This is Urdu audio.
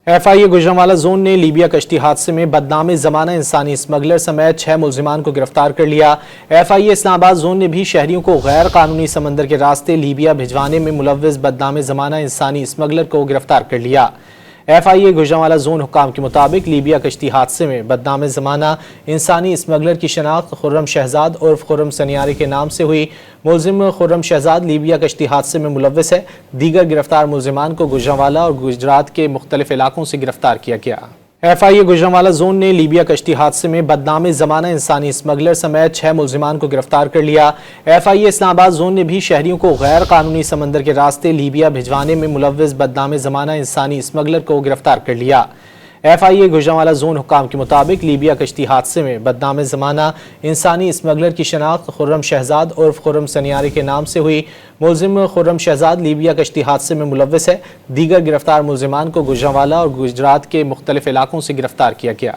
FIA گوجرانوالہ زون نے لیبیا کشتی حادثے میں بدنام زمانہ انسانی اسمگلر سمیت 6 ملزمان کو گرفتار کر لیا۔ FIA اسلام آباد زون نے بھی شہریوں کو غیر قانونی سمندر کے راستے لیبیا بھجوانے میں ملوث بدنام زمانہ انسانی اسمگلر کو گرفتار کر لیا۔ FIA گوجرانوالہ زون حکام کے مطابق لیبیا کشتی حادثے میں بدنام زمانہ انسانی اسمگلر کی شناخت خرم شہزاد عرف خرم سنیاری کے نام سے ہوئی۔ ملزم خرم شہزاد لیبیا کشتی حادثے میں ملوث ہے۔ دیگر گرفتار ملزمان کو گوجرانوالہ اور گجرات کے مختلف علاقوں سے گرفتار کیا گیا۔ FIA گوجرانوالہ زون نے لیبیا کشتی حادثے میں بدنام زمانہ انسانی اسمگلر سمیت 6 ملزمان کو گرفتار کر لیا۔ FIA اسلام آباد زون نے بھی شہریوں کو غیر قانونی سمندر کے راستے لیبیا بھجوانے میں ملوث بدنام زمانہ انسانی اسمگلر کو گرفتار کر لیا۔ FIA گوجرانوالہ زون حکام کے مطابق لیبیا کشتی حادثے میں بدنام زمانہ انسانی اسمگلر کی شناخت خرم شہزاد عرف خرم سنیاری کے نام سے ہوئی۔ ملزم خرم شہزاد لیبیا کشتی حادثے میں ملوث ہے۔ دیگر گرفتار ملزمان کو گوجرانوالہ اور گجرات کے مختلف علاقوں سے گرفتار کیا گیا۔